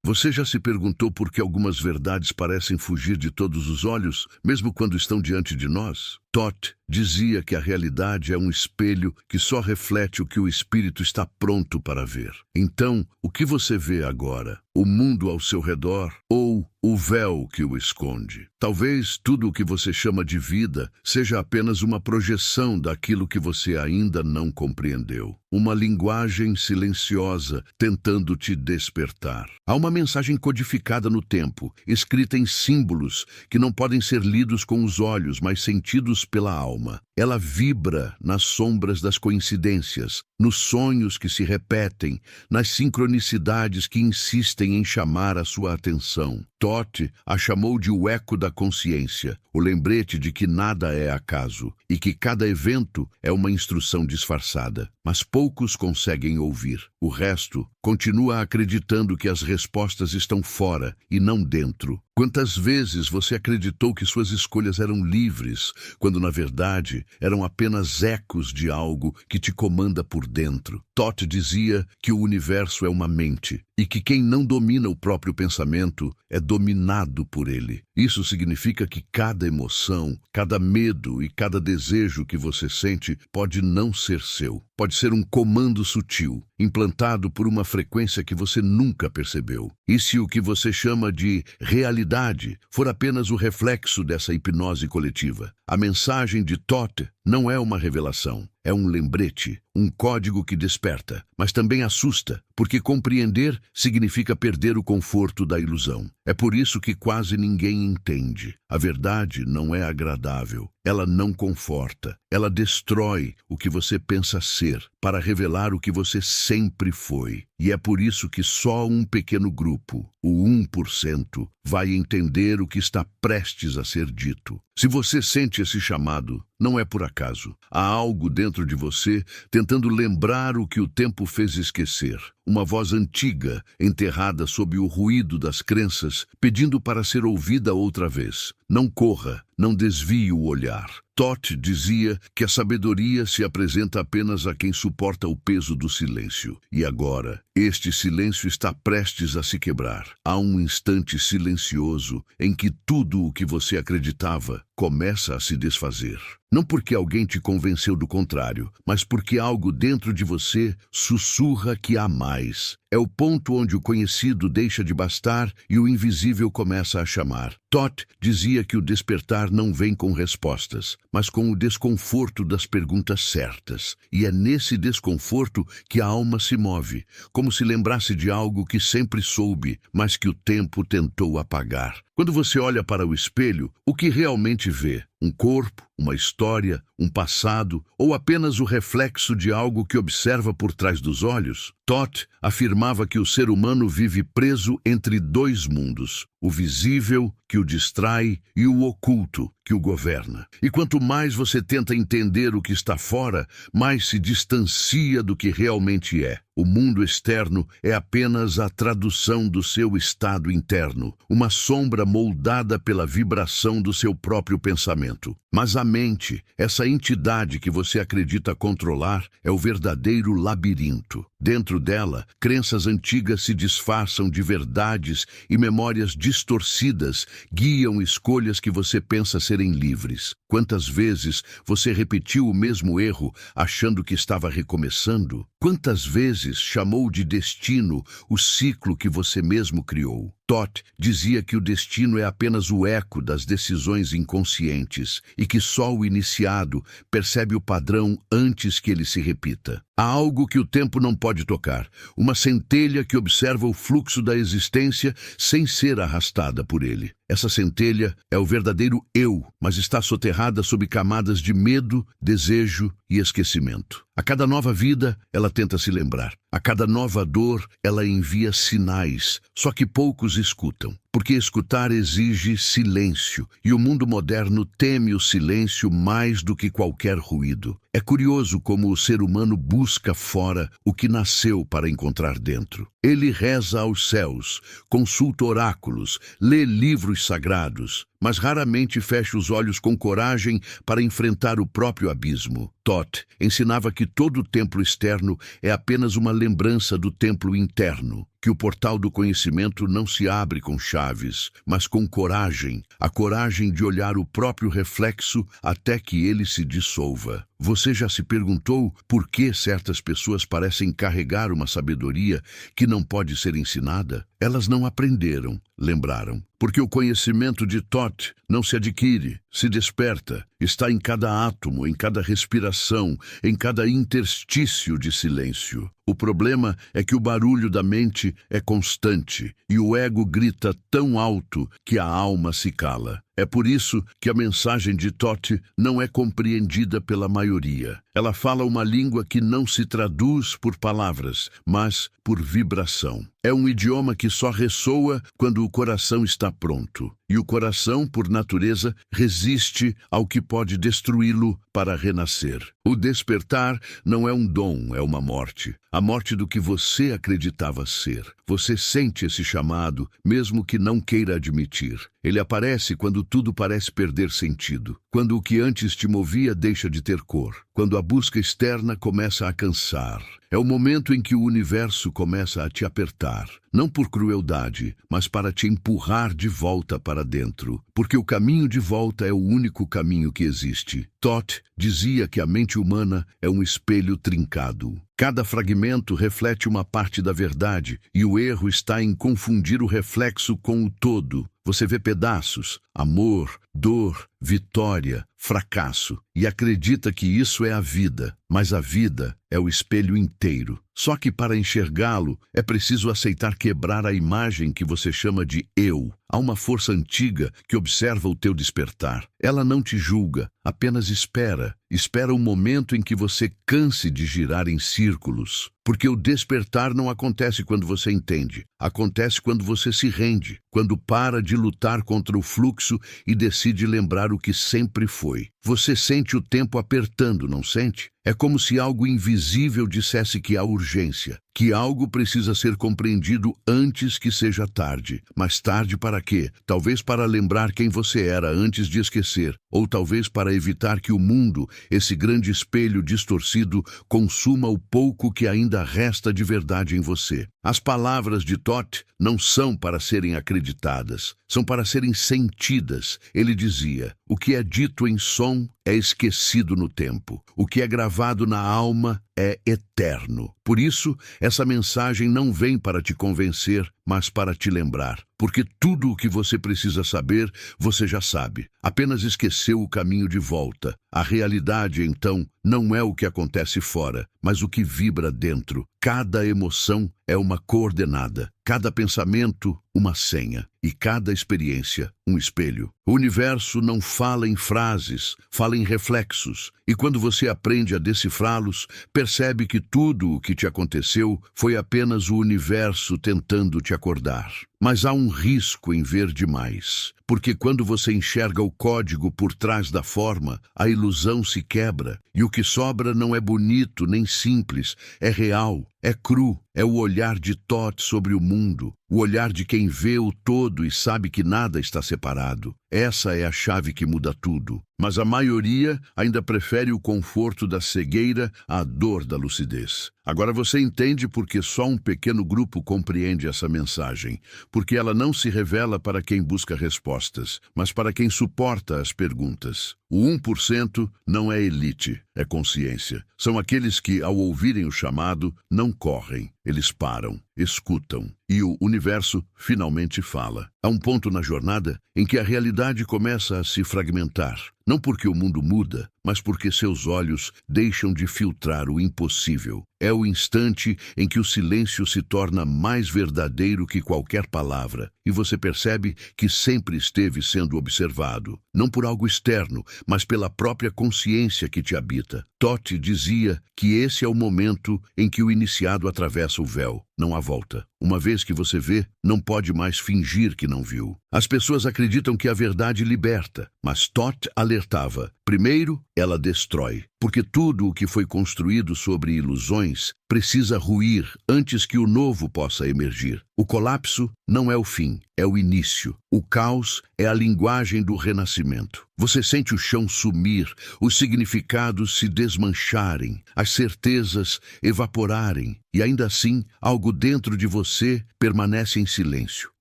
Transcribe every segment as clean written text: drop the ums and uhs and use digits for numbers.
Você já se perguntou por que algumas verdades parecem fugir de todos os olhos, mesmo quando estão diante de nós? Todd dizia que a realidade é um espelho que só reflete o que o espírito está pronto para ver. Então, o que você vê agora? O mundo ao seu redor ou o véu que o esconde? Talvez tudo o que você chama de vida seja apenas uma projeção daquilo que você ainda não compreendeu. Uma linguagem silenciosa tentando te despertar. Há uma mensagem codificada no tempo, escrita em símbolos que não podem ser lidos com os olhos, mas sentidos pela alma. Ela vibra nas sombras das coincidências, nos sonhos que se repetem, nas sincronicidades que insistem em chamar a sua atenção. Todd a chamou de o eco da consciência, o lembrete de que nada é acaso e que cada evento é uma instrução disfarçada. Mas poucos conseguem ouvir. O resto continua acreditando que as respostas estão fora e não dentro. Quantas vezes você acreditou que suas escolhas eram livres, quando na verdade eram apenas ecos de algo que te comanda por dentro? Todd dizia que o universo é uma mente e que quem não domina o próprio pensamento é dominado por ele. Isso significa que cada emoção, cada medo e cada desejo que você sente pode não ser seu. Pode ser um comando sutil, implantado por uma frequência que você nunca percebeu. E se o que você chama de realidade for apenas o reflexo dessa hipnose coletiva? A mensagem de Todd não é uma revelação, é um lembrete, um código que desperta, mas também assusta, porque compreender significa perder o conforto da ilusão. É por isso que quase ninguém entende. A verdade não é agradável, ela não conforta, ela destrói o que você pensa ser, para revelar o que você sempre foi. E é por isso que só um pequeno grupo, o 1%, vai entender o que está prestes a ser dito. Se você sente esse chamado, não é por acaso. Há algo dentro de você tentando lembrar o que o tempo fez esquecer. Uma voz antiga, enterrada sob o ruído das crenças, pedindo para ser ouvida outra vez. Não corra, não desvie o olhar. Todd dizia que a sabedoria se apresenta apenas a quem suporta o peso do silêncio. E agora, este silêncio está prestes a se quebrar. Há um instante silencioso em que tudo o que você acreditava começa a se desfazer. Não porque alguém te convenceu do contrário, mas porque algo dentro de você sussurra que há mais. É o ponto onde o conhecido deixa de bastar e o invisível começa a chamar. Todd dizia que o despertar não vem com respostas, mas com o desconforto das perguntas certas. E é nesse desconforto que a alma se move, como se lembrasse de algo que sempre soube, mas que o tempo tentou apagar. Quando você olha para o espelho, o que realmente vê? Um corpo, uma história, um passado ou apenas o reflexo de algo que observa por trás dos olhos? Todd afirmava que o ser humano vive preso entre dois mundos, o visível, que o distrai, e o oculto, que o governa. E quanto mais você tenta entender o que está fora, mais se distancia do que realmente é. O mundo externo é apenas a tradução do seu estado interno, uma sombra moldada pela vibração do seu próprio pensamento. Mas a mente, essa entidade que você acredita controlar, é o verdadeiro labirinto. Dentro dela, crenças antigas se disfarçam de verdades e memórias distorcidas guiam escolhas que você pensa serem livres. Quantas vezes você repetiu o mesmo erro achando que estava recomeçando? Quantas vezes chamou de destino o ciclo que você mesmo criou? Todd dizia que o destino é apenas o eco das decisões inconscientes e que só o iniciado percebe o padrão antes que ele se repita. Há algo que o tempo não pode tocar, uma centelha que observa o fluxo da existência sem ser arrastada por ele. Essa centelha é o verdadeiro eu, mas está soterrada sob camadas de medo, desejo e esquecimento. A cada nova vida, ela tenta se lembrar. A cada nova dor, ela envia sinais, só que poucos escutam. Porque escutar exige silêncio, e o mundo moderno teme o silêncio mais do que qualquer ruído. É curioso como o ser humano busca fora o que nasceu para encontrar dentro. Ele reza aos céus, consulta oráculos, lê livros sagrados, mas raramente fecha os olhos com coragem para enfrentar o próprio abismo. Thoth ensinava que todo o templo externo é apenas uma lembrança do templo interno, que o portal do conhecimento não se abre com chaves, mas com coragem, a coragem de olhar o próprio reflexo até que ele se dissolva. Você já se perguntou por que certas pessoas parecem carregar uma sabedoria que não pode ser ensinada? Elas não aprenderam, lembraram. Porque o conhecimento de Thoth não se adquire, se desperta, está em cada átomo, em cada respiração, em cada interstício de silêncio. O problema é que o barulho da mente é constante e o ego grita tão alto que a alma se cala. É por isso que a mensagem de Thoth não é compreendida pela maioria. Ela fala uma língua que não se traduz por palavras, mas por vibração. É um idioma que só ressoa quando o coração está pronto. E o coração, por natureza, resiste ao que pode destruí-lo para renascer. O despertar não é um dom, é uma morte. A morte do que você acreditava ser. Você sente esse chamado, mesmo que não queira admitir. Ele aparece quando tudo parece perder sentido. Quando o que antes te movia deixa de ter cor. Quando a busca externa começa a cansar. É o momento em que o universo começa a te apertar. Não por crueldade, mas para te empurrar de volta para dentro. Porque o caminho de volta é o único caminho que existe. Thoth dizia que a mente humana é um espelho trincado. Cada fragmento reflete uma parte da verdade, e o erro está em confundir o reflexo com o todo. Você vê pedaços, amor, dor, vitória, fracasso, e acredita que isso é a vida, mas a vida é o espelho inteiro. Só que para enxergá-lo, é preciso aceitar quebrar a imagem que você chama de eu. Há uma força antiga que observa o teu despertar. Ela não te julga, apenas espera. Espera o momento em que você canse de girar em círculos. Porque o despertar não acontece quando você entende. Acontece quando você se rende, quando para de lutar contra o fluxo e decide lembrar o que sempre foi. Você sente o tempo apertando, não sente? É como se algo invisível dissesse que há urgência, que algo precisa ser compreendido antes que seja tarde. Mas tarde para quê? Talvez para lembrar quem você era antes de esquecer, ou talvez para evitar que o mundo, esse grande espelho distorcido, consuma o pouco que ainda resta de verdade em você. As palavras de Thoth não são para serem acreditadas, são para serem sentidas. Ele dizia: o que é dito em som é esquecido no tempo. O que é gravado na alma é eterno. Por isso, essa mensagem não vem para te convencer, mas para te lembrar. Porque tudo o que você precisa saber, você já sabe. Apenas esqueceu o caminho de volta. A realidade, então, não é o que acontece fora, mas o que vibra dentro. Cada emoção é uma coordenada, cada pensamento, uma senha, e cada experiência, um espelho. O universo não fala em frases, fala em reflexos, e quando você aprende a decifrá-los, percebe que tudo o que te aconteceu foi apenas o universo tentando te acordar. Mas há um risco em ver demais, porque quando você enxerga o código por trás da forma, a ilusão se quebra, e o que sobra não é bonito nem simples, é real, é cru, é o olhar de Thoth sobre o mundo, o olhar de quem vê o todo e sabe que nada está separado. Essa é a chave que muda tudo. Mas a maioria ainda prefere o conforto da cegueira à dor da lucidez. Agora você entende por que só um pequeno grupo compreende essa mensagem. Porque ela não se revela para quem busca respostas, mas para quem suporta as perguntas. O 1% não é elite, é consciência. São aqueles que, ao ouvirem o chamado, não correm. Eles param, escutam, e o universo finalmente fala. Há um ponto na jornada em que a realidade começa a se fragmentar. Não porque o mundo muda, mas porque seus olhos deixam de filtrar o impossível. É o instante em que o silêncio se torna mais verdadeiro que qualquer palavra, e você percebe que sempre esteve sendo observado, não por algo externo, mas pela própria consciência que te habita. Thoth dizia que esse é o momento em que o iniciado atravessa o véu. Não há volta. Uma vez que você vê, não pode mais fingir que não viu. As pessoas acreditam que a verdade liberta, mas Thoth alertava: Primeiro, ela destrói, porque tudo o que foi construído sobre ilusões precisa ruir antes que o novo possa emergir. O colapso não é o fim, é o início. O caos é a linguagem do renascimento. Você sente o chão sumir, os significados se desmancharem, as certezas evaporarem, e ainda assim, algo dentro de você permanece em silêncio,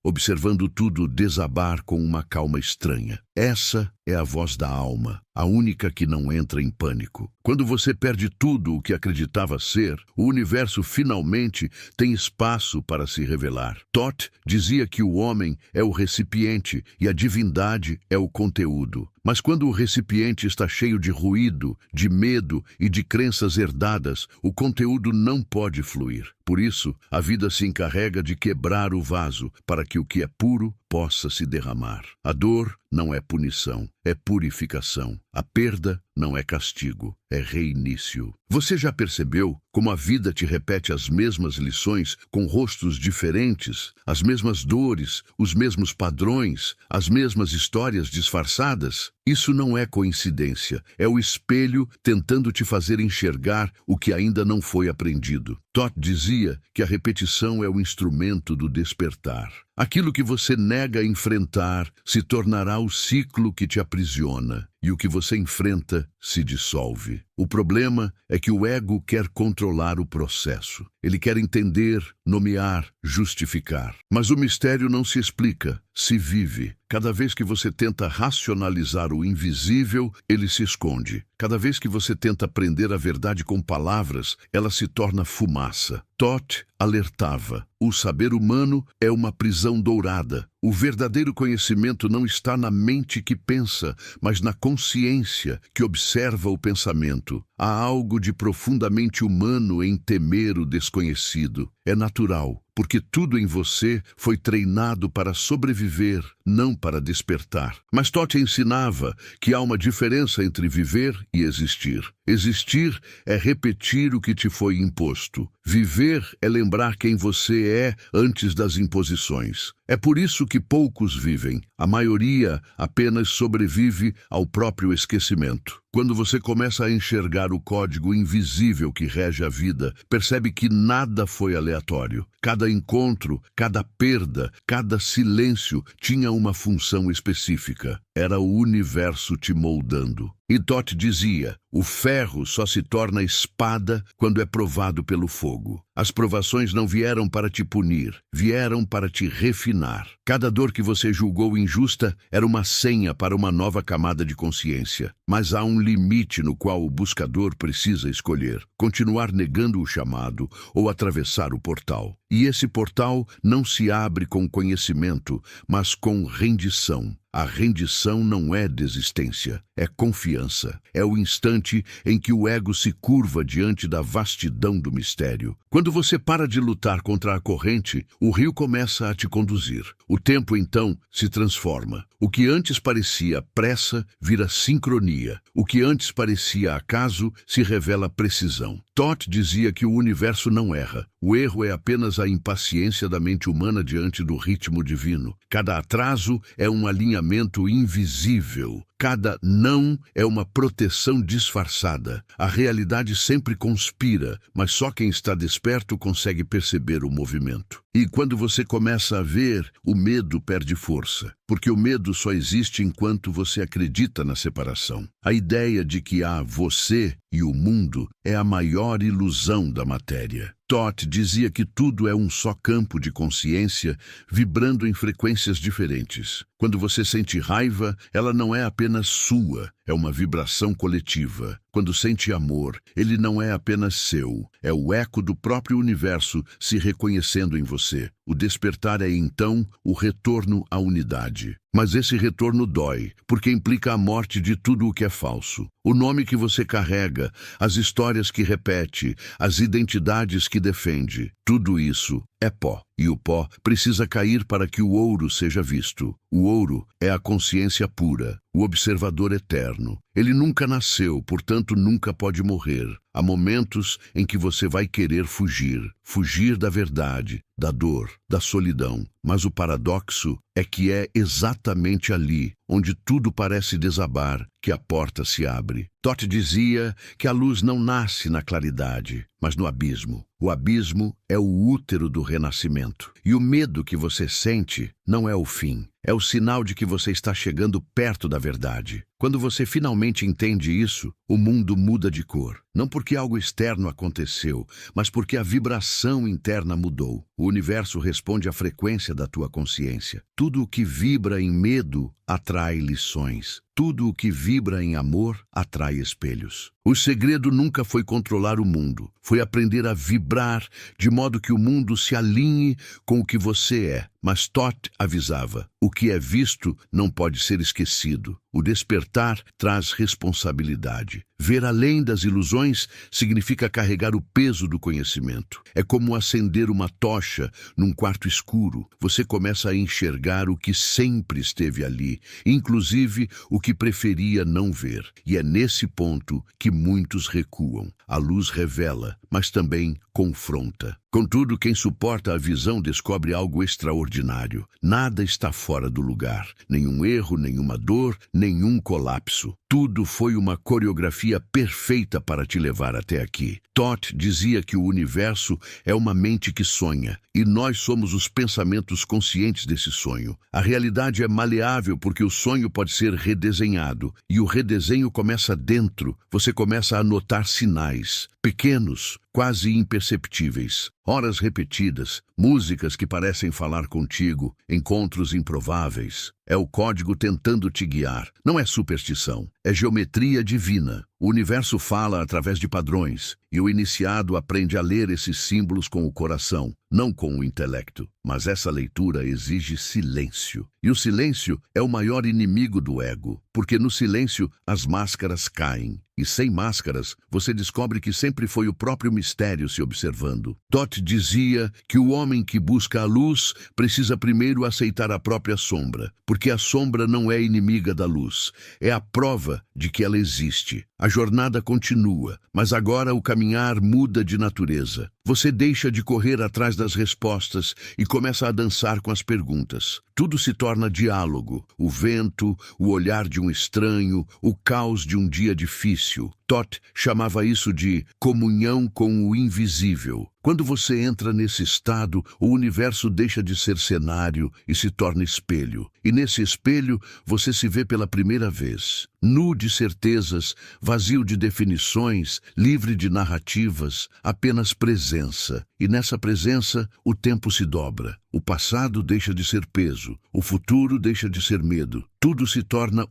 observando tudo desabar com uma calma estranha. Essa é a voz da alma, a única que não entra em pânico. Quando você perde tudo o que acreditava ser, o universo finalmente tem espaço para se revelar. Thoth dizia que o homem é o recipiente e a divindade é o conteúdo. Mas quando o recipiente está cheio de ruído, de medo e de crenças herdadas, o conteúdo não pode fluir. Por isso, a vida se encarrega de quebrar o vaso para que o que é puro possa se derramar. A dor não é punição, é purificação. A perda não é castigo, é reinício. Você já percebeu como a vida te repete as mesmas lições com rostos diferentes, as mesmas dores, os mesmos padrões, as mesmas histórias disfarçadas? Isso não é coincidência, é o espelho tentando te fazer enxergar o que ainda não foi aprendido. Thoth dizia que a repetição é o instrumento do despertar. Aquilo que você nega enfrentar se tornará o ciclo que te aprisiona, e o que você enfrenta se dissolve. O problema é que o ego quer controlar o processo. Ele quer entender, nomear, justificar. Mas o mistério não se explica, se vive. Cada vez que você tenta racionalizar o invisível, ele se esconde. Cada vez que você tenta aprender a verdade com palavras, ela se torna fumaça. Thoth alertava: o saber humano é uma prisão dourada. O verdadeiro conhecimento não está na mente que pensa, mas na consciência que observa o pensamento. Há algo de profundamente humano em temer o desconhecido. É natural, porque tudo em você foi treinado para sobreviver, não para despertar. Mas Thoth ensinava que há uma diferença entre viver e existir. Existir é repetir o que te foi imposto. Viver é lembrar quem você é antes das imposições. É por isso que poucos vivem. A maioria apenas sobrevive ao próprio esquecimento. Quando você começa a enxergar o código invisível que rege a vida, percebe que nada foi aleatório. Cada encontro, cada perda, cada silêncio tinha uma função específica. Era o universo te moldando. E Thoth dizia: o ferro só se torna espada quando é provado pelo fogo. As provações não vieram para te punir, vieram para te refinar. Cada dor que você julgou injusta era uma senha para uma nova camada de consciência. Mas há um limite no qual o buscador precisa escolher: continuar negando o chamado ou atravessar o portal. E esse portal não se abre com conhecimento, mas com rendição. A rendição não é desistência, é confiança. É o instante em que o ego se curva diante da vastidão do mistério. Quando você para de lutar contra a corrente, o rio começa a te conduzir. O tempo, então, se transforma. O que antes parecia pressa vira sincronia. O que antes parecia acaso se revela precisão. Thoth dizia que o universo não erra. O erro é apenas a impaciência da mente humana diante do ritmo divino. Cada atraso é um alinhamento invisível. Cada não é uma proteção disfarçada. A realidade sempre conspira, mas só quem está desperto consegue perceber o movimento. E quando você começa a ver, o medo perde força, porque o medo só existe enquanto você acredita na separação. A ideia de que há você e o mundo é a maior ilusão da matéria. Thoth dizia que tudo é um só campo de consciência vibrando em frequências diferentes. Quando você sente raiva, ela não é apenas sua, é uma vibração coletiva. Quando sente amor, ele não é apenas seu, é o eco do próprio universo se reconhecendo em você. O despertar é, então, o retorno à unidade. Mas esse retorno dói, porque implica a morte de tudo o que é falso. O nome que você carrega, as histórias que repete, as identidades que defende, tudo isso é pó. E o pó precisa cair para que o ouro seja visto. O ouro é a consciência pura, o observador eterno. Ele nunca nasceu, portanto nunca pode morrer. Há momentos em que você vai querer fugir da verdade, da dor, da solidão. Mas o paradoxo é que é exatamente ali, onde tudo parece desabar, que a porta se abre. Todd dizia que a luz não nasce na claridade, mas no abismo. O abismo é o útero do renascimento. E o medo que você sente não é o fim. É o sinal de que você está chegando perto da verdade. Quando você finalmente entende isso, o mundo muda de cor. Não porque algo externo aconteceu, mas porque a vibração interna mudou. O universo responde à frequência da tua consciência. Tudo o que vibra em medo atrai lições. Tudo o que vibra em amor atrai espelhos. O segredo nunca foi controlar o mundo, foi aprender a vibrar de modo que o mundo se alinhe com o que você é. Mas Todd avisava, o que é visto não pode ser esquecido. O despertar traz responsabilidade. Ver além das ilusões significa carregar o peso do conhecimento. É como acender uma tocha num quarto escuro. Você começa a enxergar o que sempre esteve ali, inclusive o que preferia não ver. E é nesse ponto que muitos recuam. A luz revela, mas também confronta. Contudo, quem suporta a visão descobre algo extraordinário. Nada está fora do lugar. Nenhum erro, nenhuma dor, nenhum colapso. Tudo foi uma coreografia perfeita para te levar até aqui. Todd dizia que o universo é uma mente que sonha, e nós somos os pensamentos conscientes desse sonho. A realidade é maleável porque o sonho pode ser redesenhado, e o redesenho começa dentro. Você começa a notar sinais, pequenos, quase imperceptíveis. Horas repetidas, músicas que parecem falar contigo, encontros improváveis. É o código tentando te guiar. Não é superstição, é geometria divina. O universo fala através de padrões, e o iniciado aprende a ler esses símbolos com o coração, não com o intelecto. Mas essa leitura exige silêncio. E o silêncio é o maior inimigo do ego, porque no silêncio as máscaras caem. E sem máscaras, você descobre que sempre foi o próprio mistério se observando. Todd dizia que o homem que busca a luz precisa primeiro aceitar a própria sombra, porque a sombra não é inimiga da luz, é a prova de que ela existe. A jornada continua, mas agora o caminhar muda de natureza. Você deixa de correr atrás das respostas e começa a dançar com as perguntas. Tudo se torna diálogo. O vento, o olhar de um estranho, o caos de um dia difícil. Todd chamava isso de comunhão com o invisível. Quando você entra nesse estado, o universo deixa de ser cenário e se torna espelho. E nesse espelho, você se vê pela primeira vez. Nu de certezas, vazio de definições, livre de narrativas, apenas presença. E nessa presença, o tempo se dobra. O passado deixa de ser peso, o futuro deixa de ser medo. Tudo se torna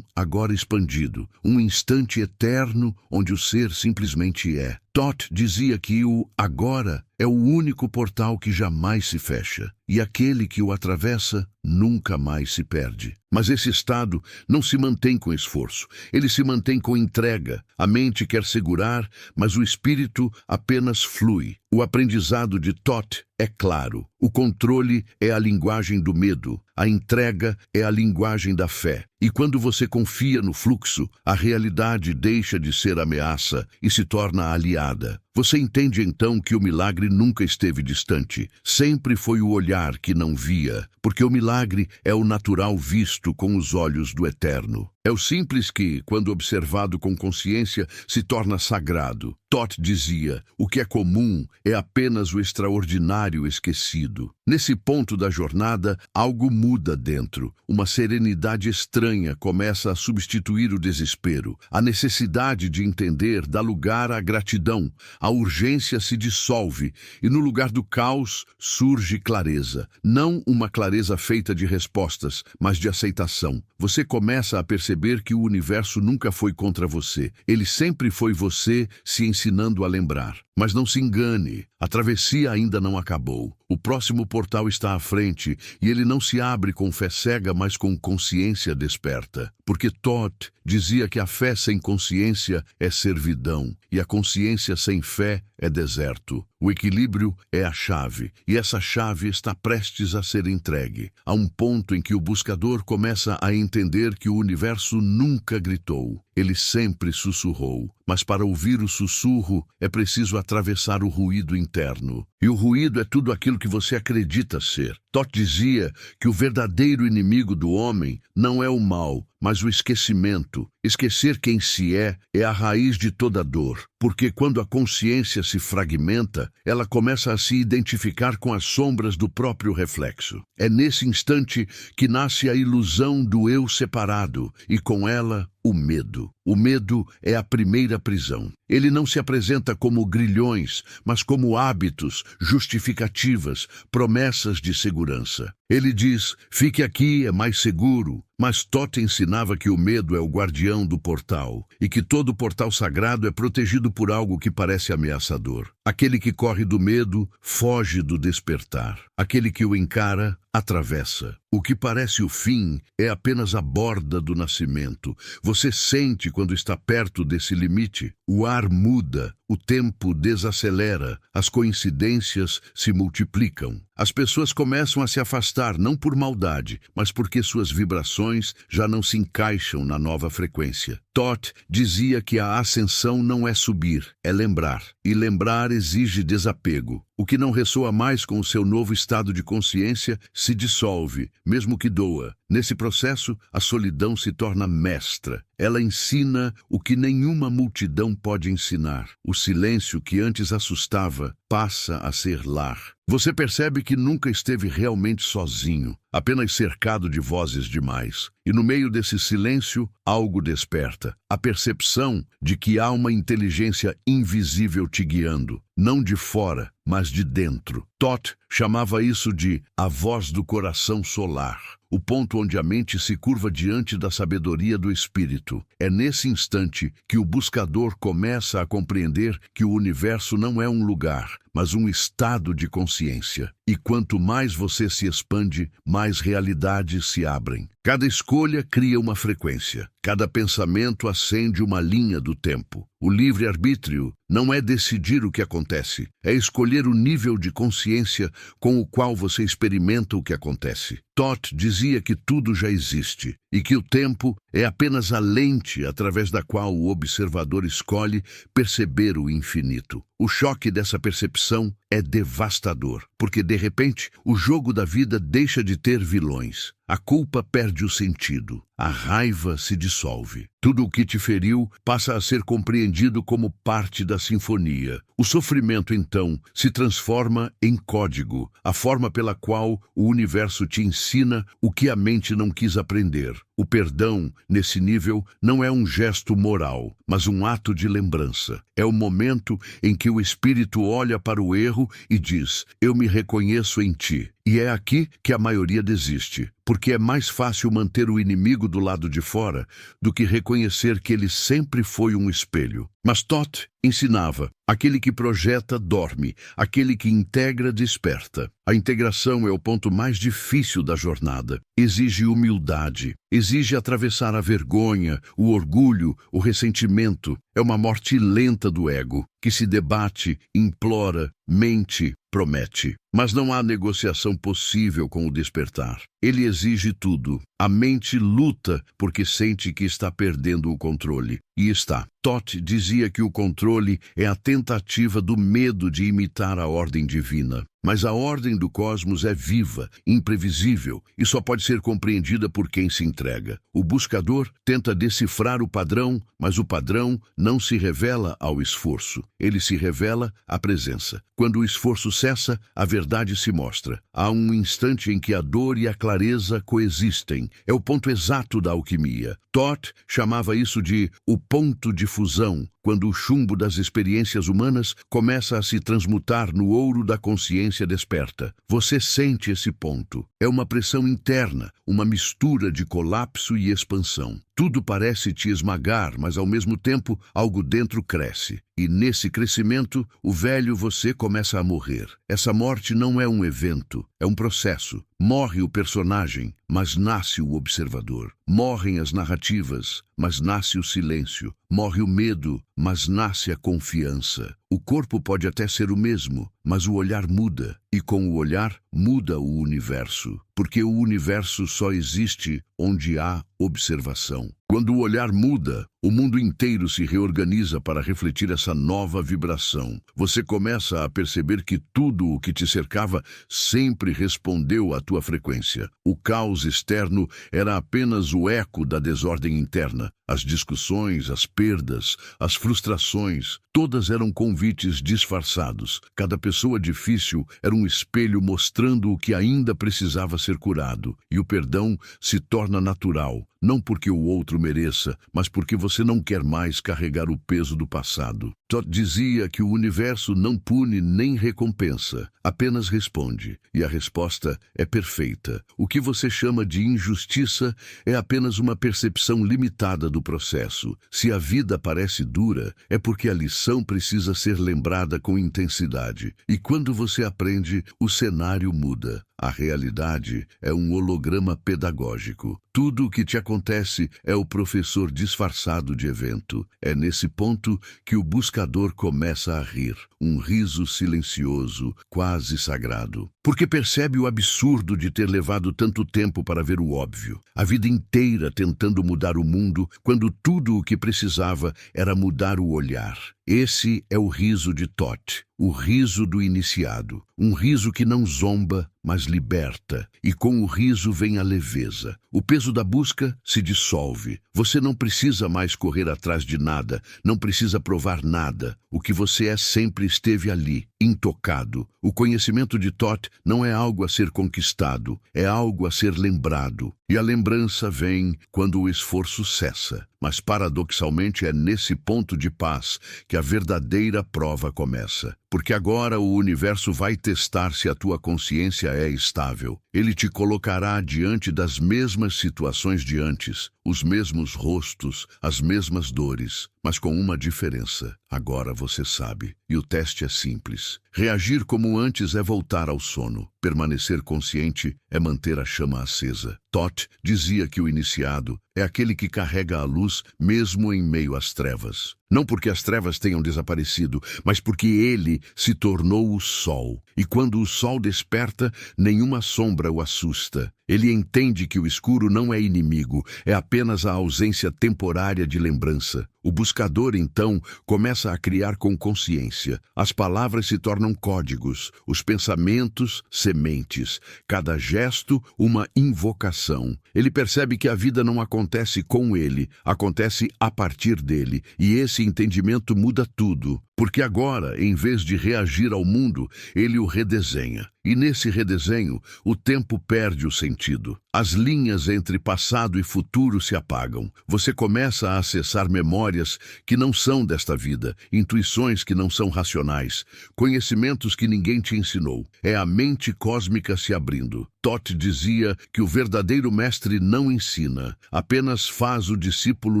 agora expandido, um instante eterno onde o ser simplesmente é. Todd dizia que o agora é o único portal que jamais se fecha, e aquele que o atravessa nunca mais se perde. Mas esse estado não se mantém com esforço, ele se mantém com entrega. A mente quer segurar, mas o espírito apenas flui. O aprendizado de Todd é claro. O controle é a linguagem do medo, a entrega é a linguagem da fé. E quando você confia no fluxo, a realidade deixa de ser ameaça e se torna aliada. Você entende então que o milagre nunca esteve distante, sempre foi o olhar que não via, porque o milagre é o natural visto com os olhos do eterno. É o simples que, quando observado com consciência, se torna sagrado. Todd dizia, o que é comum é apenas o extraordinário esquecido. Nesse ponto da jornada, algo muda dentro. Uma serenidade estranha começa a substituir o desespero. A necessidade de entender dá lugar à gratidão. A urgência se dissolve e no lugar do caos surge clareza. Não uma clareza feita de respostas, mas de aceitação. Você começa a perceber que o universo nunca foi contra você. Ele sempre foi você se ensinando a lembrar. Mas não se engane, a travessia ainda não acabou. O próximo portal está à frente e ele não se abre com fé cega, mas com consciência desperta. porque Todd dizia que a fé sem consciência é servidão e a consciência sem fé é deserto. O equilíbrio é a chave, e essa chave está prestes a ser entregue. Há um ponto em que o buscador começa a entender que o universo nunca gritou, ele sempre sussurrou. Mas para ouvir o sussurro é preciso atravessar o ruído interno. E o ruído é tudo aquilo que você acredita ser. Todd dizia que o verdadeiro inimigo do homem não é o mal, mas o esquecimento. Esquecer quem se é a raiz de toda dor, porque quando a consciência se fragmenta, ela começa a se identificar com as sombras do próprio reflexo. É nesse instante que nasce a ilusão do eu separado e com ela o medo. O medo é a primeira prisão. Ele não se apresenta como grilhões, mas como hábitos, justificativas, promessas de segurança. Ele diz, fique aqui, é mais seguro. Mas Todd ensinava que o medo é o guardião do portal, e que todo portal sagrado é protegido por algo que parece ameaçador. Aquele que corre do medo, foge do despertar. Aquele que o encara, atravessa. O que parece o fim é apenas a borda do nascimento. Você sente quando está perto desse limite. O ar muda, o tempo desacelera, as coincidências se multiplicam. As pessoas começam a se afastar não por maldade, mas porque suas vibrações já não se encaixam na nova frequência. Todd dizia que a ascensão não é subir, é lembrar. E lembrar exige desapego. O que não ressoa mais com o seu novo estado de consciência se dissolve, mesmo que doa. Nesse processo, a solidão se torna mestra. Ela ensina o que nenhuma multidão pode ensinar. O silêncio que antes assustava passa a ser lar. Você percebe que nunca esteve realmente sozinho, apenas cercado de vozes demais. E no meio desse silêncio, algo desperta. A percepção de que há uma inteligência invisível te guiando, não de fora, mas de dentro. Todd chamava isso de a voz do coração solar. O ponto onde a mente se curva diante da sabedoria do espírito. É nesse instante que o buscador começa a compreender que o universo não é um lugar, mas um estado de consciência. E quanto mais você se expande, mais realidades se abrem. Cada escolha cria uma frequência. Cada pensamento acende uma linha do tempo. O livre-arbítrio não é decidir o que acontece, é escolher o nível de consciência com o qual você experimenta o que acontece. Todd dizia que tudo já existe e que o tempo é apenas a lente através da qual o observador escolhe perceber o infinito. O choque dessa percepção é devastador, porque de repente o jogo da vida deixa de ter vilões. A culpa perde o sentido, a raiva se dissolve. Tudo o que te feriu passa a ser compreendido como parte da sinfonia. O sofrimento, então, se transforma em código, a forma pela qual o universo te ensina o que a mente não quis aprender. O perdão, nesse nível, não é um gesto moral, mas um ato de lembrança. É o momento em que o espírito olha para o erro e diz, eu me reconheço em ti. E é aqui que a maioria desiste, porque é mais fácil manter o inimigo do lado de fora do que reconhecer que ele sempre foi um espelho. Mas Todd ensinava, aquele que projeta dorme, aquele que integra desperta. A integração é o ponto mais difícil da jornada. Exige humildade, exige atravessar a vergonha, o orgulho, o ressentimento. É uma morte lenta do ego, que se debate, implora, mente, promete. Mas não há negociação possível com o despertar. Ele exige tudo. A mente luta porque sente que está perdendo o controle. E está. Todd dizia que o controle é a tentativa do medo de imitar a ordem divina. Mas a ordem do cosmos é viva, imprevisível e só pode ser compreendida por quem se entrega. O buscador tenta decifrar o padrão, mas o padrão não se revela ao esforço. Ele se revela à presença. Quando o esforço cessa, a verdade se mostra. Há um instante em que a dor e a clareza coexistem. É o ponto exato da alquimia. Todd chamava isso de o ponto de fusão, quando o chumbo das experiências humanas começa a se transmutar no ouro da consciência desperta. Você sente esse ponto. É uma pressão interna, uma mistura de colapso e expansão. Tudo parece te esmagar, mas ao mesmo tempo algo dentro cresce. E nesse crescimento, o velho você começa a morrer. Essa morte não é um evento, É um processo. Morre o personagem, mas nasce o observador. Morrem as narrativas, mas nasce o silêncio. Morre o medo, mas nasce a confiança. O corpo pode até ser o mesmo, mas o olhar muda. E com o olhar, muda o universo. Porque o universo só existe onde há observação. Quando o olhar muda, o mundo inteiro se reorganiza para refletir essa nova vibração. Você começa a perceber que tudo o que te cercava sempre respondeu à tua frequência. O caos externo era apenas o eco da desordem interna. As discussões, as perdas, as frustrações, todas eram convites disfarçados. Cada pessoa difícil era um espelho mostrando o que ainda precisava ser curado. E o perdão se torna natural, não porque o outro mereça, mas porque você não quer mais carregar o peso do passado. Todd dizia que o universo não pune nem recompensa, apenas responde. E a resposta é perfeita. O que você chama de injustiça é apenas uma percepção limitada do processo. Se a vida parece dura, é porque a lição precisa ser lembrada com intensidade. E quando você aprende, o cenário muda. A realidade é um holograma pedagógico. Tudo o que te acontece é o professor disfarçado de evento. É nesse ponto que o buscador começa a rir. Um riso silencioso, quase sagrado. Porque percebe o absurdo de ter levado tanto tempo para ver o óbvio. A vida inteira tentando mudar o mundo, quando tudo o que precisava era mudar o olhar. Esse é o riso de Todd, o riso do iniciado. Um riso que não zomba, mas liberta. E com o riso vem a leveza. O peso da busca se dissolve. Você não precisa mais correr atrás de nada, não precisa provar nada. O que você é sempre esteve ali, intocado. O conhecimento de Todd não é algo a ser conquistado, é algo a ser lembrado. E a lembrança vem quando o esforço cessa. Mas paradoxalmente é nesse ponto de paz que a verdadeira prova começa. Porque agora o universo vai testar se a tua consciência é estável. Ele te colocará diante das mesmas situações de antes, os mesmos rostos, as mesmas dores, mas com uma diferença. Agora você sabe. E o teste é simples. Reagir como antes é voltar ao sono. Permanecer consciente é manter a chama acesa. Todd dizia que o iniciado é aquele que carrega a luz mesmo em meio às trevas. Não porque as trevas tenham desaparecido, mas porque ele se tornou o sol. E quando o sol desperta, nenhuma sombra o assusta. Ele entende que o escuro não é inimigo, é apenas a ausência temporária de lembrança. O buscador, então, começa a criar com consciência. As palavras se tornam códigos, os pensamentos, sementes. Cada gesto, uma invocação. Ele percebe que a vida não acontece com ele, acontece a partir dele. E esse entendimento muda tudo. Porque agora, em vez de reagir ao mundo, ele o redesenha. E nesse redesenho, o tempo perde o sentido. As linhas entre passado e futuro se apagam. Você começa a acessar memórias que não são desta vida, intuições que não são racionais, conhecimentos que ninguém te ensinou. É a mente cósmica se abrindo. Todd dizia que o verdadeiro mestre não ensina, apenas faz o discípulo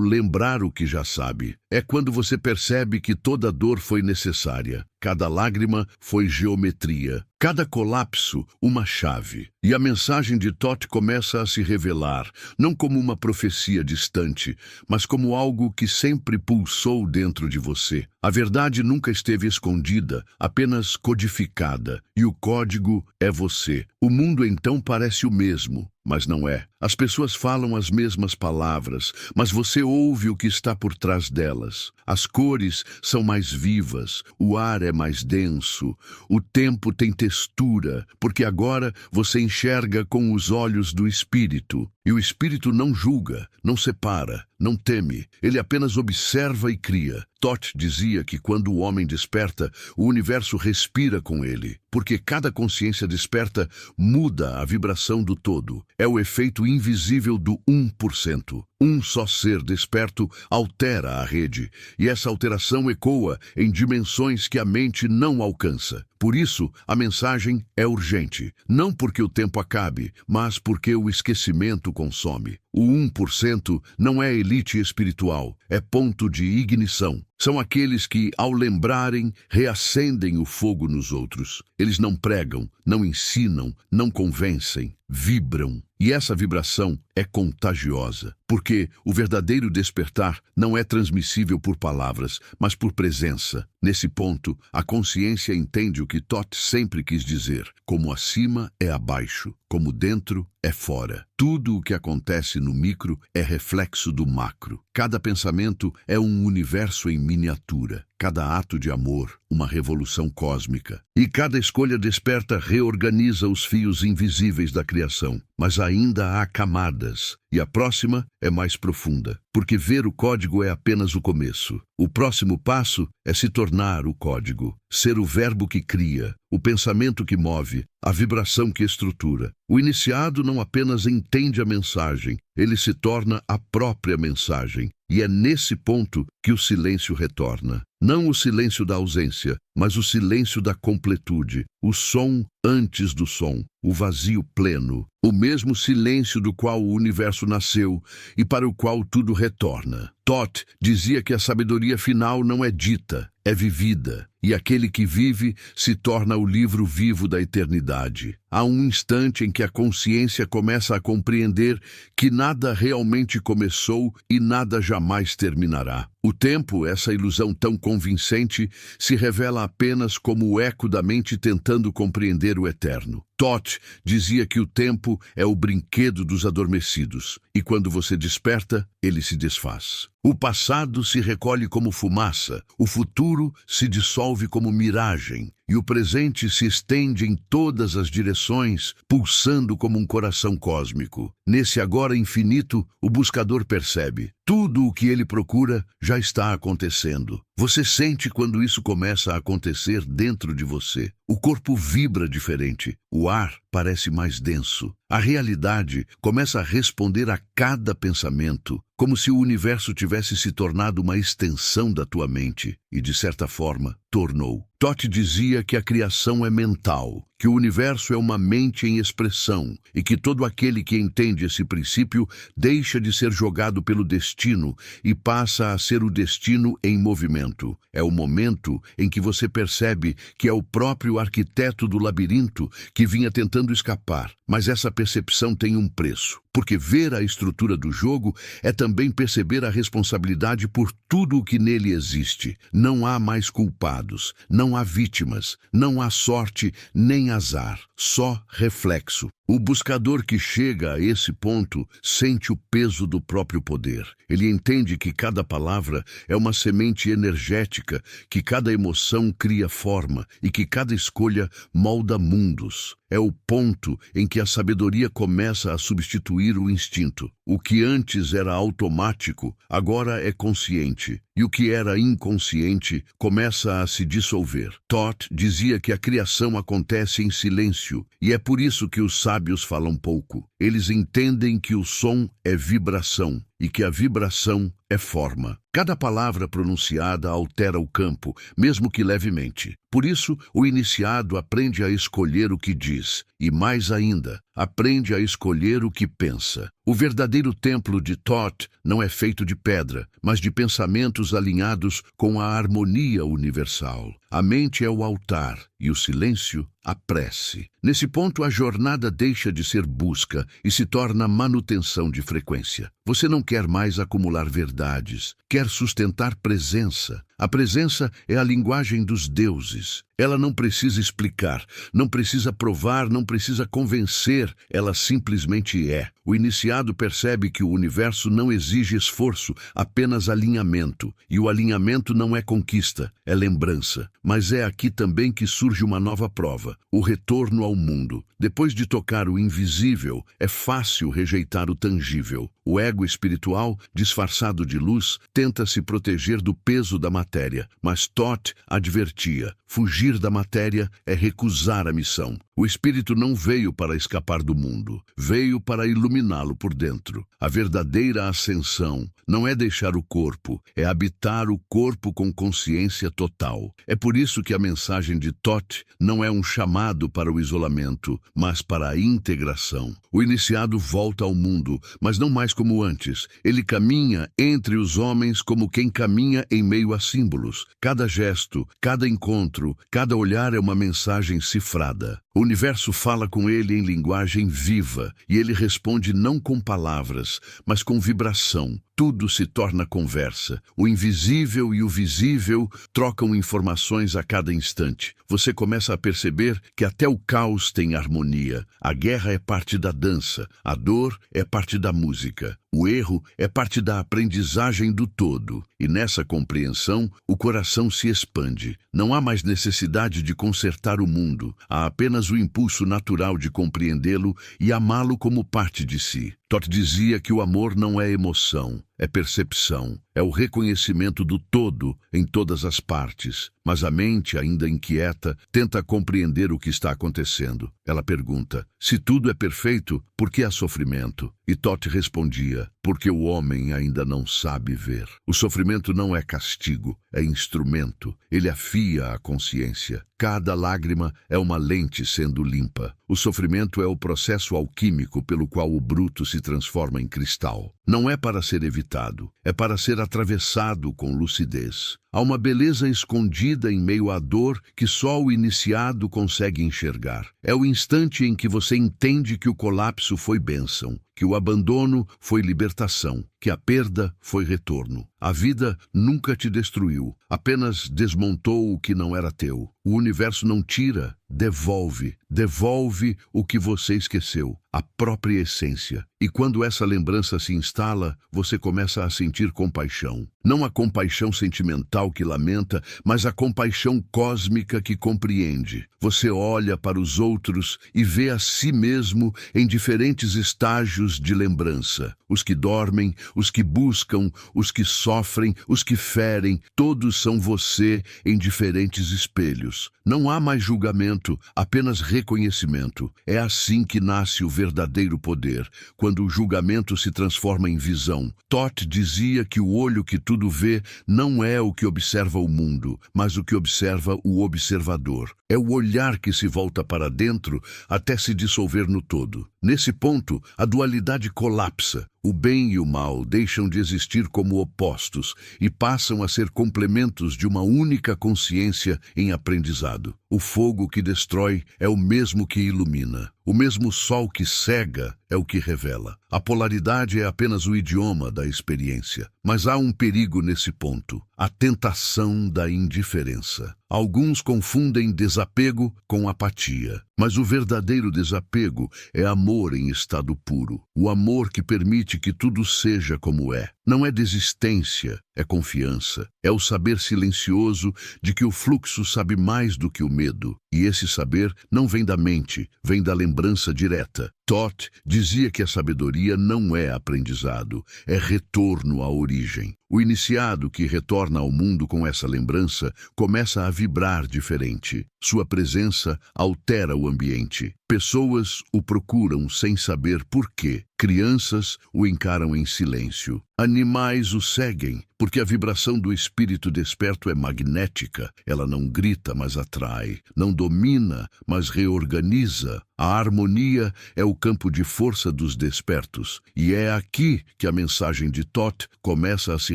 lembrar o que já sabe. É quando você percebe que toda dor foi necessária. Cada lágrima foi geometria, cada colapso uma chave. E a mensagem de Todd começa a se revelar, não como uma profecia distante, mas como algo que sempre pulsou dentro de você. A verdade nunca esteve escondida, apenas codificada, e o código é você. O mundo então parece o mesmo, mas não é. As pessoas falam as mesmas palavras, mas você ouve o que está por trás delas. As cores são mais vivas, o ar é mais denso, o tempo tem textura, porque agora você enxerga com os olhos do espírito. E o espírito não julga, não separa, não teme, ele apenas observa e cria. Todd dizia que quando o homem desperta, o universo respira com ele, porque cada consciência desperta muda a vibração do todo. É o efeito invisível do 1%. Um só ser desperto altera a rede, e essa alteração ecoa em dimensões que a mente não alcança. Por isso, a mensagem é urgente, não porque o tempo acabe, mas porque o esquecimento consome. O 1% não é elite espiritual, é ponto de ignição. São aqueles que, ao lembrarem, reacendem o fogo nos outros. Eles não pregam, não ensinam, não convencem, vibram. E essa vibração é contagiosa, porque o verdadeiro despertar não é transmissível por palavras, mas por presença. Nesse ponto, a consciência entende o que Thoth sempre quis dizer: como acima é abaixo, como dentro é fora. Tudo o que acontece no micro é reflexo do macro. Cada pensamento é um universo em miniatura. Cada ato de amor, uma revolução cósmica. E cada escolha desperta reorganiza os fios invisíveis da criação. Mas ainda há camadas, e a próxima é mais profunda, porque ver o código é apenas o começo. O próximo passo é se tornar o código, ser o verbo que cria, o pensamento que move, a vibração que estrutura. O iniciado não apenas entende a mensagem, ele se torna a própria mensagem. E é nesse ponto que o silêncio retorna. Não o silêncio da ausência, mas o silêncio da completude, o som antes do som, o vazio pleno, o mesmo silêncio do qual o universo nasceu e para o qual tudo retorna. Thoth dizia que a sabedoria final não é dita, é vivida, e aquele que vive se torna o livro vivo da eternidade. Há um instante em que a consciência começa a compreender que nada realmente começou e nada jamais terminará. O tempo, essa ilusão tão convincente, se revela apenas como o eco da mente tentando compreender o eterno. Thoth dizia que o tempo é o brinquedo dos adormecidos, e quando você desperta, ele se desfaz. O passado se recolhe como fumaça, o futuro se dissolve como miragem, e o presente se estende em todas as direções, pulsando como um coração cósmico. Nesse agora infinito, o buscador percebe: tudo o que ele procura já está acontecendo. Você sente quando isso começa a acontecer dentro de você. O corpo vibra diferente, o ar parece mais denso. A realidade começa a responder a cada pensamento, como se o universo tivesse se tornado uma extensão da tua mente, e de certa forma, tornou. Thoth dizia que a criação é mental, que o universo é uma mente em expressão, e que todo aquele que entende esse princípio deixa de ser jogado pelo destino e passa a ser o destino em movimento. É o momento em que você percebe que é o próprio arquiteto do labirinto que vinha tentando escapar, mas essa percepção tem um preço. Porque ver a estrutura do jogo é também perceber a responsabilidade por tudo o que nele existe. Não há mais culpados, não há vítimas, não há sorte nem azar, só reflexo. O buscador que chega a esse ponto sente o peso do próprio poder. Ele entende que cada palavra é uma semente energética, que cada emoção cria forma e que cada escolha molda mundos. É o ponto em que a sabedoria começa a substituir o instinto. O que antes era automático, agora é consciente. E o que era inconsciente começa a se dissolver. Thoth dizia que a criação acontece em silêncio, e é por isso que os sábios falam pouco. Eles entendem que o som é vibração e que a vibração é forma. Cada palavra pronunciada altera o campo, mesmo que levemente. Por isso, o iniciado aprende a escolher o que diz, e mais ainda, aprende a escolher o que pensa. O verdadeiro templo de Thoth não é feito de pedra, mas de pensamentos alinhados com a harmonia universal. A mente é o altar e o silêncio a prece. Nesse ponto, a jornada deixa de ser busca e se torna manutenção de frequência. Você não quer mais acumular verdades, quer sustentar presença. A presença é a linguagem dos deuses. Ela não precisa explicar, não precisa provar, não precisa convencer, ela simplesmente é. O iniciado percebe que o universo não exige esforço, apenas alinhamento. E o alinhamento não é conquista, é lembrança. Mas é aqui também que surge uma nova prova, o retorno ao mundo. Depois de tocar o invisível, é fácil rejeitar o tangível. O ego espiritual, disfarçado de luz, tenta se proteger do peso da matéria, mas Thoth advertia: fugir da matéria é recusar a missão. O Espírito não veio para escapar do mundo, veio para iluminá-lo por dentro. A verdadeira ascensão não é deixar o corpo, é habitar o corpo com consciência total. É por isso que a mensagem de Thoth não é um chamado para o isolamento, mas para a integração. O iniciado volta ao mundo, mas não mais como antes. Ele caminha entre os homens como quem caminha em meio a símbolos. Cada gesto, cada encontro, cada olhar é uma mensagem cifrada. O universo fala com ele em linguagem viva, e ele responde não com palavras, mas com vibração. Tudo se torna conversa. O invisível e o visível trocam informações a cada instante. Você começa a perceber que até o caos tem harmonia. A guerra é parte da dança, a dor é parte da música. O erro é parte da aprendizagem do todo, e nessa compreensão, o coração se expande. Não há mais necessidade de consertar o mundo, há apenas o impulso natural de compreendê-lo e amá-lo como parte de si. Thoth dizia que o amor não é emoção, é percepção, é o reconhecimento do todo em todas as partes. Mas a mente, ainda inquieta, tenta compreender o que está acontecendo. Ela pergunta, se tudo é perfeito, por que há sofrimento? E Thoth respondia, porque o homem ainda não sabe ver. O sofrimento não é castigo, é instrumento. Ele afia a consciência. Cada lágrima é uma lente sendo limpa. O sofrimento é o processo alquímico pelo qual o bruto se transforma em cristal. Não é para ser evitado, é para ser atravessado com lucidez. Há uma beleza escondida em meio à dor que só o iniciado consegue enxergar. É o instante em que você entende que o colapso foi bênção, que o abandono foi libertação, que a perda foi retorno. A vida nunca te destruiu, apenas desmontou o que não era teu. O universo não tira, devolve o que você esqueceu, a própria essência. E quando essa lembrança se instala, você começa a sentir compaixão. Não a compaixão sentimental que lamenta, mas a compaixão cósmica que compreende. Você olha para os outros e vê a si mesmo em diferentes estágios de lembrança. Os que dormem, os que buscam, os que sofrem, os que ferem, todos são você em diferentes espelhos. Não há mais julgamento, apenas reconhecimento. É assim que nasce o verdadeiro poder, quando o julgamento se transforma em visão. Thoth dizia que o olho que tudo vê não é o que observa o mundo, mas o que observa o observador. É o olhar que se volta para dentro até se dissolver no todo. Nesse ponto, a dualidade colapsa. O bem e o mal deixam de existir como opostos e passam a ser complementos de uma única consciência em aprendizado. O fogo que destrói é o mesmo que ilumina. O mesmo sol que cega é o que revela. A polaridade é apenas o idioma da experiência. Mas há um perigo nesse ponto: a tentação da indiferença. Alguns confundem desapego com apatia. Mas o verdadeiro desapego é amor em estado puro. O amor que permite que tudo seja como é. Não é desistência, é confiança. É o saber silencioso de que o fluxo sabe mais do que o medo. E esse saber não vem da mente, vem da lembrança direta. Thoth dizia que a sabedoria não é aprendizado, é retorno à origem. O iniciado que retorna ao mundo com essa lembrança começa a vibrar diferente. Sua presença altera o ambiente. Pessoas o procuram sem saber por quê. Crianças o encaram em silêncio. Animais o seguem, porque a vibração do espírito desperto é magnética. Ela não grita, mas atrai. Não domina, mas reorganiza. A harmonia é o campo de força dos despertos. E é aqui que a mensagem de Thoth começa a se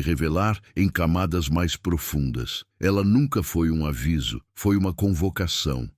revelar em camadas mais profundas. Ela nunca foi um aviso, foi uma convocação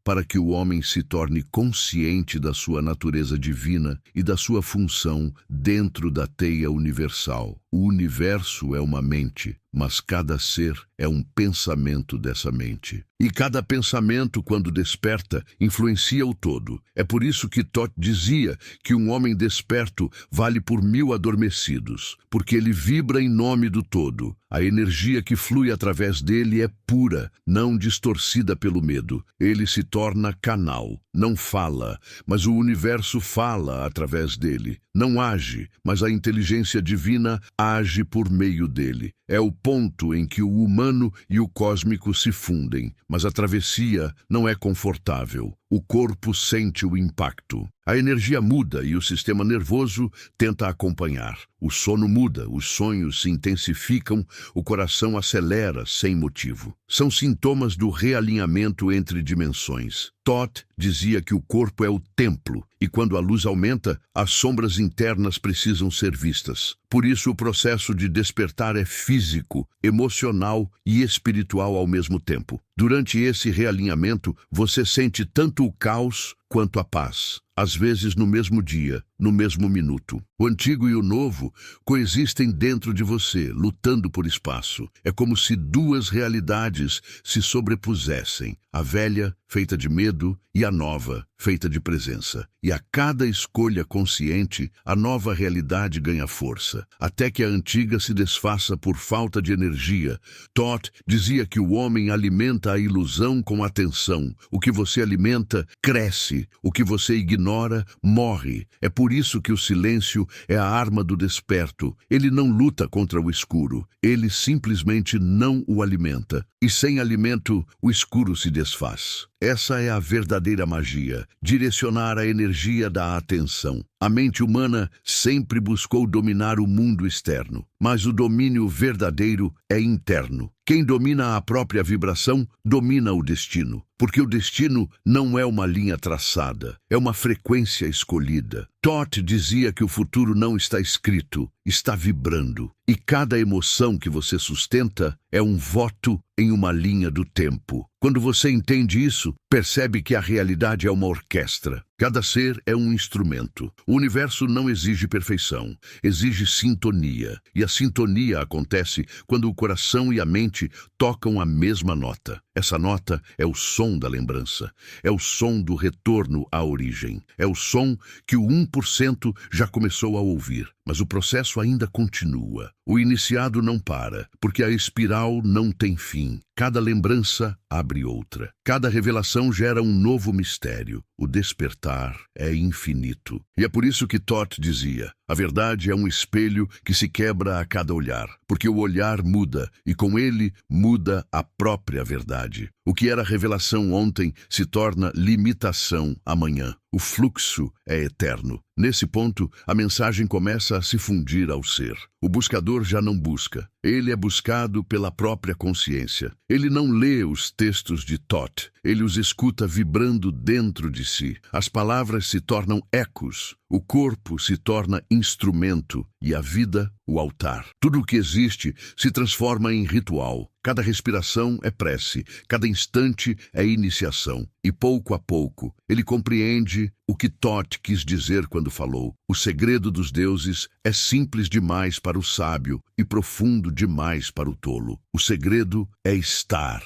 para que o homem se torne consciente da sua natureza divina e da sua função dentro da teia universal. O universo é uma mente, mas cada ser é um pensamento dessa mente. E cada pensamento, quando desperta, influencia o todo. É por isso que Thoth dizia que um homem desperto vale por 1000 adormecidos, porque ele vibra em nome do todo. A energia que flui através dele é pura, não distorcida pelo medo. Ele se torna canal. Não fala, mas o universo fala através dele. Não age, mas a inteligência divina age por meio dele. É o ponto em que o humano e o cósmico se fundem, mas a travessia não é confortável. O corpo sente o impacto. A energia muda e o sistema nervoso tenta acompanhar. O sono muda, os sonhos se intensificam, o coração acelera sem motivo. São sintomas do realinhamento entre dimensões. Todd dizia que o corpo é o templo, e quando a luz aumenta, as sombras internas precisam ser vistas. Por isso, o processo de despertar é físico, emocional e espiritual ao mesmo tempo. Durante esse realinhamento, você sente tanto o caos quanto a paz, às vezes no mesmo dia, no mesmo minuto. O antigo e o novo coexistem dentro de você, lutando por espaço. É como se duas realidades se sobrepusessem, a velha, feita de medo, e a nova, feita de presença. E a cada escolha consciente, a nova realidade ganha força, até que a antiga se desfaça por falta de energia. Todd dizia que o homem alimenta a ilusão com atenção. O que você alimenta, cresce. O que você ignora, morre. É por isso que o silêncio é a arma do desperto. Ele não luta contra o escuro. Ele simplesmente não o alimenta. E sem alimento, o escuro se desfaz. Essa é a verdadeira magia, direcionar a energia da atenção. A mente humana sempre buscou dominar o mundo externo, mas o domínio verdadeiro é interno. Quem domina a própria vibração, domina o destino, porque o destino não é uma linha traçada, é uma frequência escolhida. Todd dizia que o futuro não está escrito, está vibrando, e cada emoção que você sustenta é um voto em uma linha do tempo. Quando você entende isso, percebe que a realidade é uma orquestra. Cada ser é um instrumento. O universo não exige perfeição, exige sintonia. E a sintonia acontece quando o coração e a mente tocam a mesma nota. Essa nota é o som da lembrança, é o som do retorno à origem, é o som que o 1% já começou a ouvir. Mas o processo ainda continua. O iniciado não para, porque a espiral não tem fim. Cada lembrança abre outra. Cada revelação gera um novo mistério. O despertar é infinito. E é por isso que Todd dizia: a verdade é um espelho que se quebra a cada olhar, porque o olhar muda e com ele muda a própria verdade. O que era revelação ontem se torna limitação amanhã. O fluxo é eterno. Nesse ponto, a mensagem começa a se fundir ao ser. O buscador já não busca. Ele é buscado pela própria consciência. Ele não lê os textos de Todd. Ele os escuta vibrando dentro de si. As palavras se tornam ecos. O corpo se torna instrumento e a vida, o altar. Tudo o que existe se transforma em ritual. Cada respiração é prece, cada instante é iniciação. E pouco a pouco, ele compreende o que Todd quis dizer quando falou: o segredo dos deuses é simples demais para o sábio e profundo demais para o tolo. O segredo é estar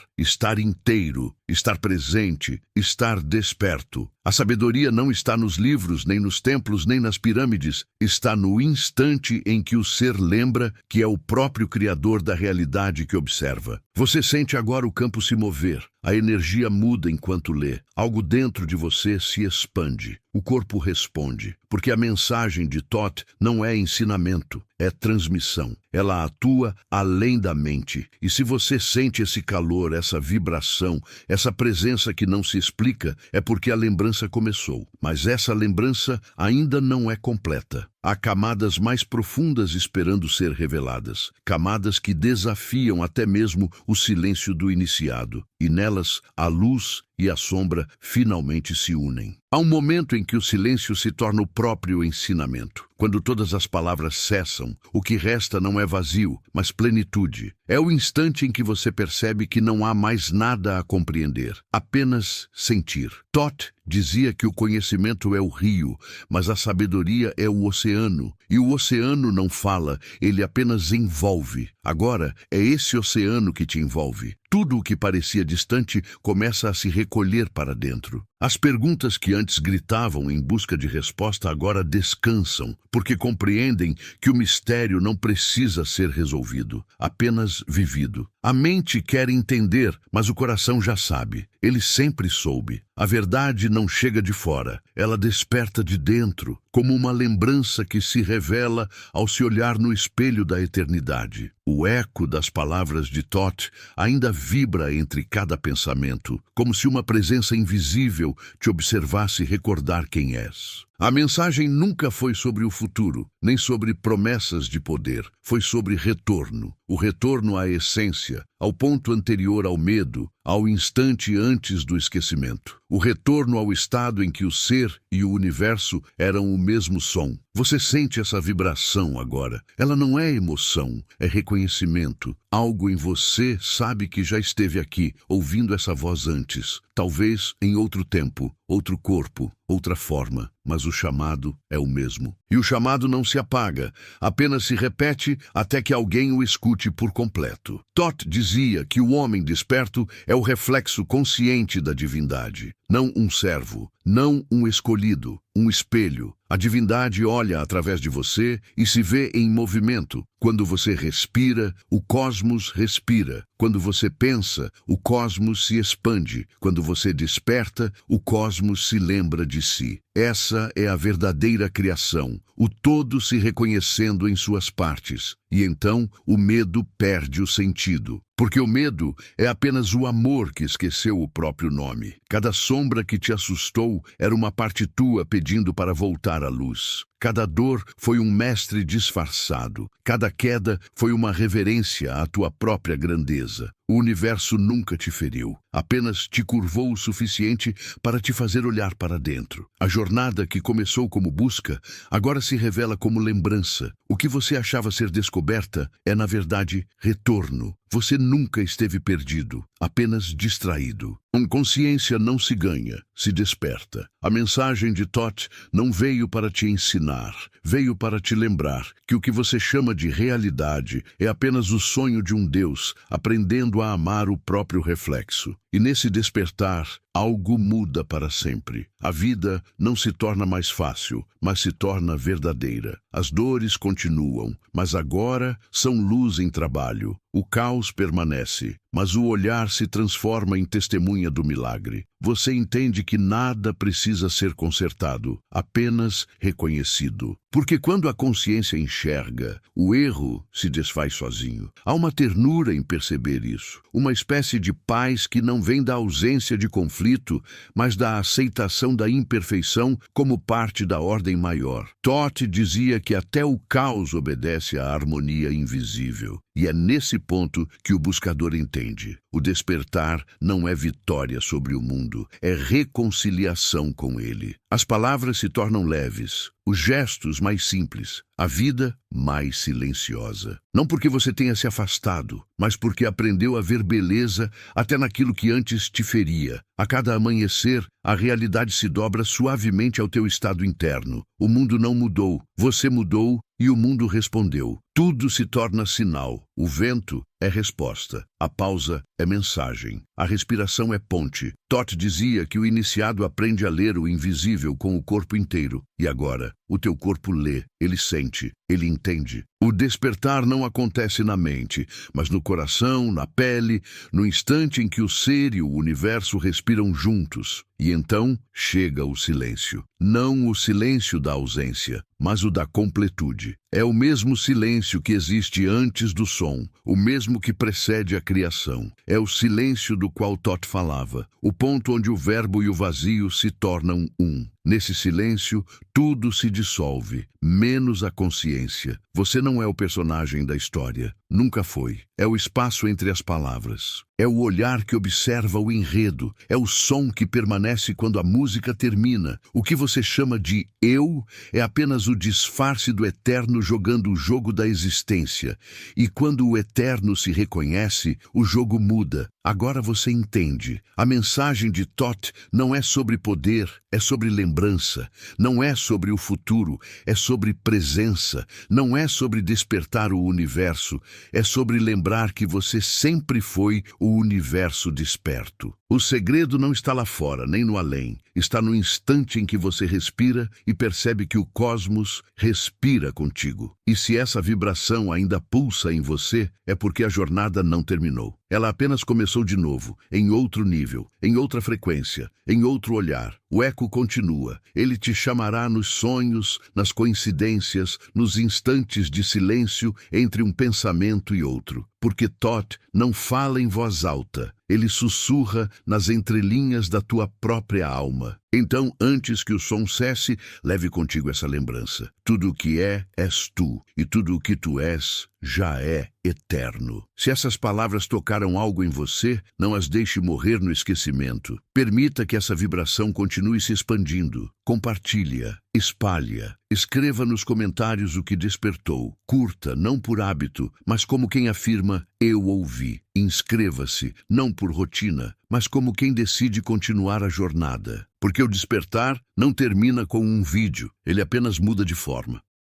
inteiro, estar presente, estar desperto. A sabedoria não está nos livros, nem nos templos, nem nas pirâmides. Está no instante em que o ser lembra que é o próprio criador da realidade que observa. Você sente agora o campo se mover. A energia muda enquanto lê. Algo dentro de você se expande. O corpo responde, porque a mensagem de Todd não é ensinamento, é transmissão. Ela atua além da mente. E se você sente esse calor, essa vibração, essa presença que não se explica, é porque a lembrança começou. Mas essa lembrança ainda não é completa. Há camadas mais profundas esperando ser reveladas, camadas que desafiam até mesmo o silêncio do iniciado, e nelas a luz e a sombra finalmente se unem. Há um momento em que o silêncio se torna o próprio ensinamento. Quando todas as palavras cessam, o que resta não é vazio, mas plenitude. É o instante em que você percebe que não há mais nada a compreender, apenas sentir. Todd dizia que o conhecimento é o rio, mas a sabedoria é o oceano. E o oceano não fala, ele apenas envolve. Agora, é esse oceano que te envolve. Tudo o que parecia distante começa a se recolher para dentro. As perguntas que antes gritavam em busca de resposta agora descansam, porque compreendem que o mistério não precisa ser resolvido, apenas vivido. A mente quer entender, mas o coração já sabe. Ele sempre soube. A verdade não chega de fora, ela desperta de dentro, como uma lembrança que se revela ao se olhar no espelho da eternidade. O eco das palavras de Thoth ainda vibra entre cada pensamento, como se uma presença invisível te observasse recordar quem és. A mensagem nunca foi sobre o futuro, nem sobre promessas de poder. Foi sobre retorno. O retorno à essência, ao ponto anterior ao medo, ao instante antes do esquecimento. O retorno ao estado em que o ser e o universo eram o mesmo som. Você sente essa vibração agora. Ela não é emoção, é reconhecimento. Algo em você sabe que já esteve aqui, ouvindo essa voz antes. Talvez em outro tempo, outro corpo, outra forma, mas o chamado é o mesmo. E o chamado não se apaga, apenas se repete até que alguém o escute por completo. Thoth dizia que o homem desperto é o reflexo consciente da divindade. Não um servo, não um escolhido, um espelho. A divindade olha através de você e se vê em movimento. Quando você respira, o cosmos respira. Quando você pensa, o cosmos se expande. Quando você desperta, o cosmos se lembra de si. Essa é a verdadeira criação, o todo se reconhecendo em suas partes. E então o medo perde o sentido. Porque o medo é apenas o amor que esqueceu o próprio nome. Cada sombra que te assustou era uma parte tua pedindo para voltar à luz. Cada dor foi um mestre disfarçado. Cada queda foi uma reverência à tua própria grandeza. O universo nunca te feriu, apenas te curvou o suficiente para te fazer olhar para dentro. A jornada que começou como busca, agora se revela como lembrança. O que você achava ser descoberta é, na verdade, retorno. Você nunca esteve perdido, apenas distraído. Com consciência não se ganha, se desperta. A mensagem de Thoth não veio para te ensinar, veio para te lembrar que o que você chama de realidade é apenas o sonho de um Deus aprendendo a amar o próprio reflexo. E nesse despertar, algo muda para sempre. A vida não se torna mais fácil, mas se torna verdadeira. As dores continuam, mas agora são luz em trabalho. O caos permanece, mas o olhar se transforma em testemunha do milagre. Você entende que nada precisa ser consertado, apenas reconhecido. Porque quando a consciência enxerga, o erro se desfaz sozinho. Há uma ternura em perceber isso, uma espécie de paz que não vem da ausência de conflito, mas da aceitação da imperfeição como parte da ordem maior. Thoth dizia que até o caos obedece à harmonia invisível. E é nesse ponto que o buscador entende. O despertar não é vitória sobre o mundo, é reconciliação com ele. As palavras se tornam leves, os gestos mais simples, a vida mais silenciosa. Não porque você tenha se afastado, mas porque aprendeu a ver beleza até naquilo que antes te feria. A cada amanhecer, a realidade se dobra suavemente ao teu estado interno. O mundo não mudou, você mudou e o mundo respondeu. Tudo se torna sinal. O vento é resposta. A pausa é mensagem. A respiração é ponte. Thoth dizia que o iniciado aprende a ler o invisível com o corpo inteiro. E agora, o teu corpo lê, ele sente, ele entende. O despertar não acontece na mente, mas no coração, na pele, no instante em que o ser e o universo respiram juntos. E então chega o silêncio. Não o silêncio da ausência, mas o da completude. É o mesmo silêncio que existe antes do som, o mesmo que precede a criação. É o silêncio do qual Thoth falava, o ponto onde o verbo e o vazio se tornam um. Nesse silêncio, tudo se dissolve, menos a consciência. Você não é o personagem da história. Nunca foi. É o espaço entre as palavras. É o olhar que observa o enredo. É o som que permanece quando a música termina. O que você chama de eu é apenas o disfarce do eterno jogando o jogo da existência. E quando o eterno se reconhece, o jogo muda. Agora você entende. A mensagem de Thoth não é sobre poder, é sobre lembrança. Não é sobre o futuro, é sobre presença. Não é sobre despertar o universo, é sobre lembrar que você sempre foi o universo desperto. O segredo não está lá fora, nem no além. está no instante em que você respira e percebe que o cosmos respira contigo. E se essa vibração ainda pulsa em você, é porque a jornada não terminou. Ela apenas começou de novo, em outro nível, em outra frequência, em outro olhar. O eco continua. Ele te chamará nos sonhos, nas coincidências, nos instantes de silêncio entre um pensamento e outro. Porque Thoth não fala em voz alta. Ele sussurra nas entrelinhas da tua própria alma. Então, antes que o som cesse, leve contigo essa lembrança. Tudo o que é, és tu, e tudo o que tu és, já é eterno. Se essas palavras tocaram algo em você, não as deixe morrer no esquecimento. Permita que essa vibração continue se expandindo. Compartilha, espalha, escreva nos comentários o que despertou. Curta, não por hábito, mas como quem afirma, eu ouvi. Inscreva-se, não por rotina, mas como quem decide continuar a jornada. Porque o despertar não termina com um vídeo, ele apenas muda de forma.